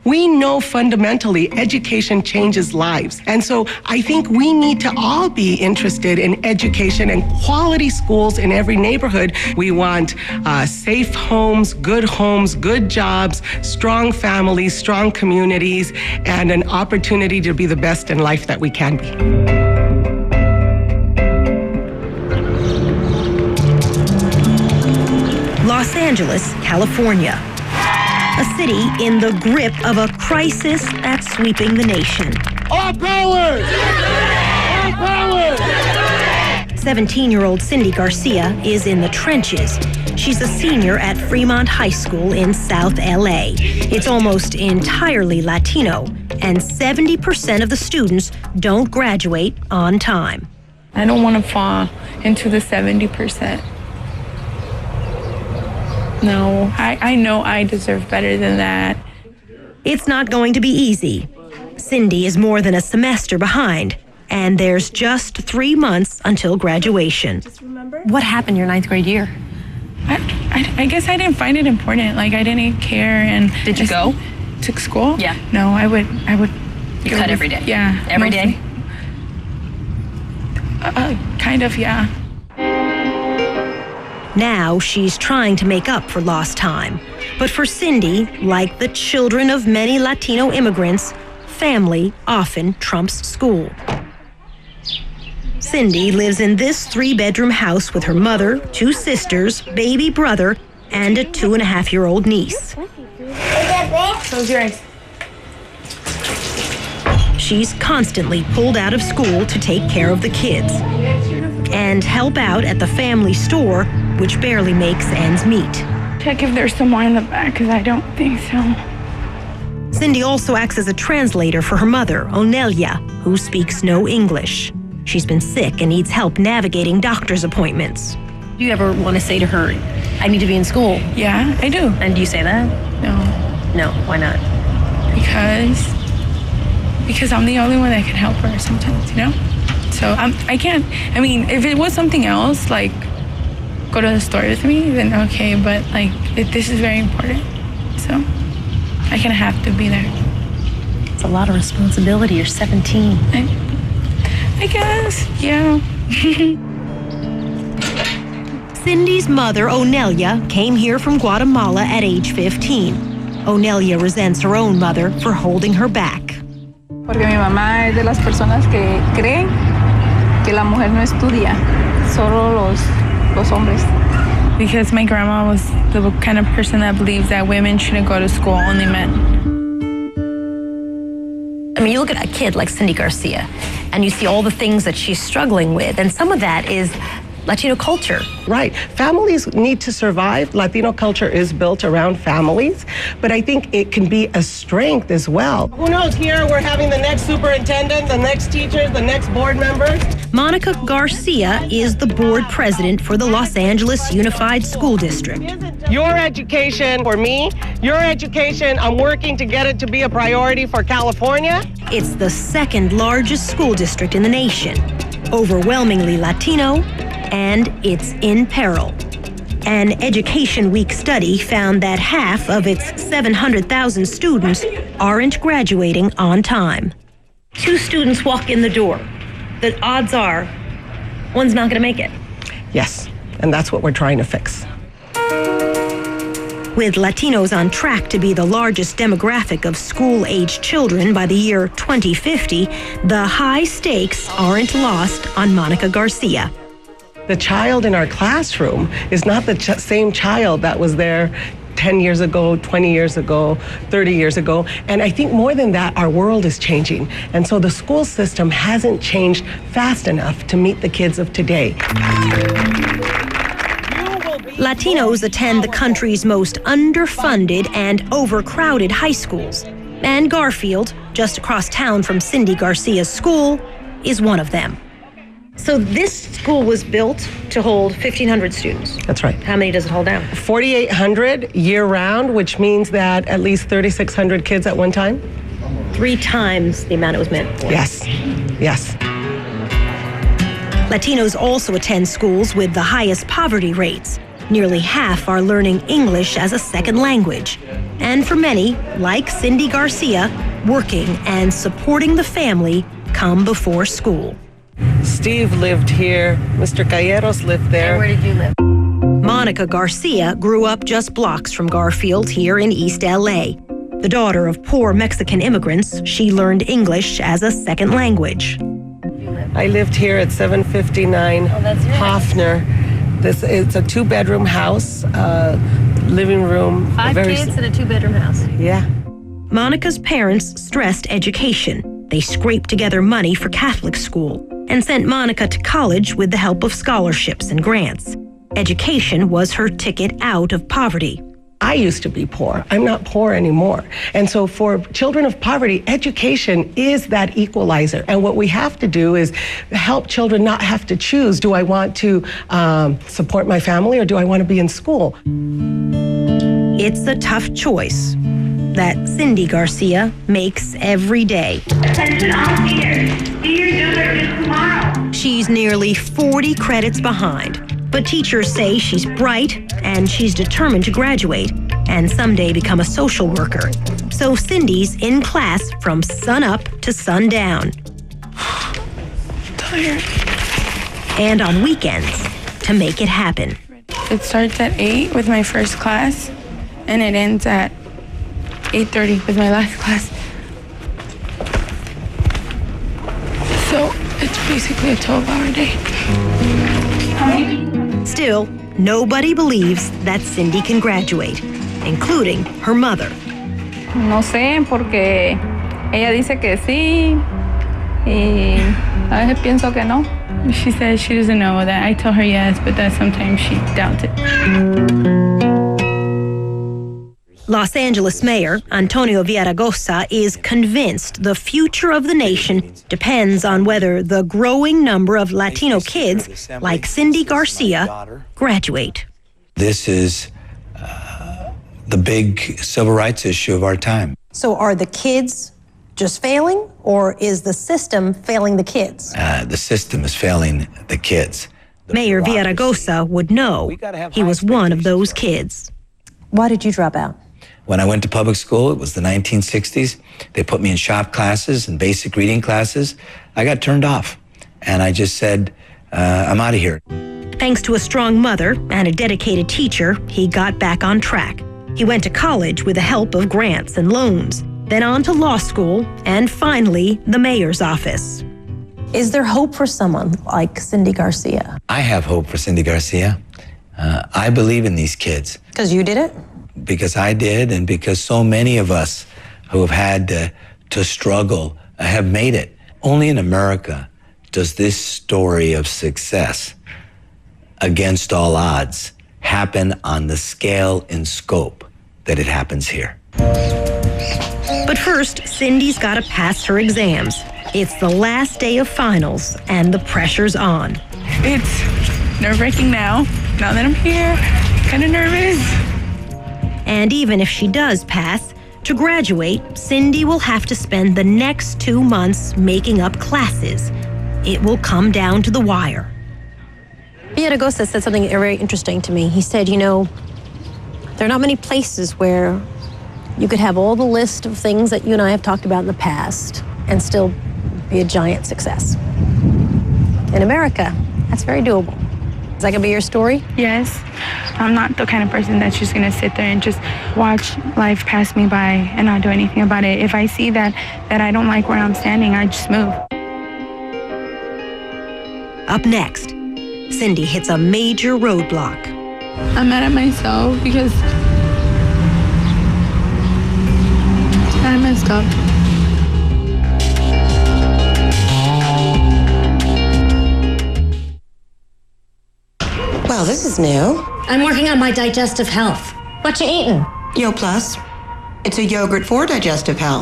We know fundamentally education changes lives. And so I think we need to all be interested in education and quality schools in every neighborhood. We want safe homes, good jobs, strong families, strong communities, and an opportunity to be the best in life that we can be. Los Angeles, California. A city in the grip of a crisis that's sweeping the nation. All power! All power! 17-year-old Cindy Garcia is in the trenches. She's a senior at Fremont High School in South LA. It's almost entirely Latino, and 70% of the students don't graduate on time. I don't want to fall into the 70%. No, I know I deserve better than that. It's not going to be easy. Cindy is more than a semester behind, and there's just 3 months until graduation. What happened your 9th grade year? I guess I didn't find it important. Like, I didn't care. And did you go to school? Yeah. No, I would. You cut every day? Yeah. Every day? Kind of, yeah. Now she's trying to make up for lost time. But for Cindy, like the children of many Latino immigrants, family often trumps school. Cindy lives in this 3-bedroom house with her mother, 2 sisters, baby brother, and a 2.5-year-old niece. Close your eyes. She's constantly pulled out of school to take care of the kids and help out at the family store, which barely makes ends meet. Check if there's some more in the back, because I don't think so. Cindy also acts as a translator for her mother, Onelia, who speaks no English. She's been sick and needs help navigating doctor's appointments. Do you ever want to say to her, I need to be in school? Yeah, I do. And do you say that? No. No, why not? Because I'm the only one that can help her sometimes, you know? So I can't, I mean, if it was something else, like go to the store with me, then okay, but like this is very important. So I kind of have to be there. It's a lot of responsibility. You're 17. I guess, yeah. Cindy's mother, Onelia, came here from Guatemala at age 15. Onelia resents her own mother for holding her back. Porque mi mamá es de las personas que creen que la mujer no estudia, solo los hombres. Because my grandma was the kind of person that believes that women shouldn't go to school, only men. I mean, you look at a kid like Cindy Garcia, and you see all the things that she's struggling with, and some of that is Latino culture. Right. Families need to survive. Latino culture is built around families, but I think it can be a strength as well. Who knows, here we're having the next superintendent, the next teachers, the next board members. Monica Garcia is the board president for the Los Angeles Unified School District. Your education for me, your education, I'm working to get it to be a priority for California. It's the 2nd largest school district in the nation, overwhelmingly Latino, and it's in peril. An Education Week study found that half of its 700,000 students aren't graduating on time. 2 students walk in the door. The odds are one's not going to make it. Yes, and that's what we're trying to fix. With Latinos on track to be the largest demographic of school-aged children by the year 2050, the high stakes aren't lost on Monica Garcia. The child in our classroom is not the same child that was there 10 years ago, 20 years ago, 30 years ago. And I think more than that, our world is changing. And so the school system hasn't changed fast enough to meet the kids of today. Latinos attend the country's most underfunded and overcrowded high schools. And Garfield, just across town from Cindy Garcia's school, is one of them. So this school was built to hold 1,500 students. That's right. How many does it hold now? 4,800 year-round, which means that at least 3,600 kids at one time. 3 times the amount it was meant for. Yes, yes. Latinos also attend schools with the highest poverty rates. Nearly half are learning English as a second language. And for many, like Cindy Garcia, working and supporting the family come before school. Steve lived here. Mr. Calleros lived there. Where did you live? Monica Garcia grew up just blocks from Garfield here in East LA. The daughter of poor Mexican immigrants, she learned English as a second language. I lived here at 759 Hoffner. It's a 2-bedroom house, living room. 5 kids in a 2-bedroom house. Yeah. Monica's parents stressed education. They scraped together money for Catholic school and sent Monica to college with the help of scholarships and grants. Education was her ticket out of poverty. I used to be poor. I'm not poor anymore. And so for children of poverty, education is that equalizer. And what we have to do is help children not have to choose, do I want to support my family or do I want to be in school? It's a tough choice that Cindy Garcia makes every day. Attention all seniors. Senior dinner is tomorrow. She's nearly 40 credits behind. But teachers say she's bright and she's determined to graduate and someday become a social worker. So Cindy's in class from sun up to sundown. Tired. And on weekends to make it happen. It starts at 8 with my first class, and it ends at 8:30 with my last class. So it's basically a 12-hour day. Still, nobody believes that Cindy can graduate, including her mother. No sé, porque ella dice que sí y a veces pienso que no. She says she doesn't know that. I tell her yes, but that sometimes she doubts it. Los Angeles Mayor Antonio Villaroaigosa is convinced the future of the nation depends on whether the growing number of Latino kids like Cindy Garcia graduate. This is the big civil rights issue of our time. So are the kids just failing, or is the system failing the kids? The system is failing the kids. Mayor Villaroaigosa would know he was one of those kids. Why did you drop out? When I went to public school, it was the 1960s. They put me in shop classes and basic reading classes. I got turned off, and I just said, I'm out of here. Thanks to a strong mother and a dedicated teacher, he got back on track. He went to college with the help of grants and loans, then on to law school, and finally, the mayor's office. Is there hope for someone like Cindy Garcia? I have hope for Cindy Garcia. I believe in these kids. Because you did it? Because I did, and because so many of us who have had to struggle have made it. Only in America does this story of success against all odds happen on the scale and scope that it happens here. But first, Cindy's got to pass her exams. It's the last day of finals, and the pressure's on. It's nerve-wracking now that I'm here. Kind of nervous. And even if she does pass, to graduate, Cindy will have to spend the next 2 months making up classes. It will come down to the wire. Villaroaigosa said something very interesting to me. He said, you know, there are not many places where you could have all the list of things that you and I have talked about in the past and still be a giant success. In America, that's very doable. Is that gonna be your story? Yes. I'm not the kind of person that's just gonna sit there and just watch life pass me by and not do anything about it. If I see that I don't like where I'm standing, I just move. Up next, Cindy hits a major roadblock. I'm mad at myself because I messed up. Well, this is new. I'm working on my digestive health. What you eating? Yo Plus. It's a yogurt for digestive health.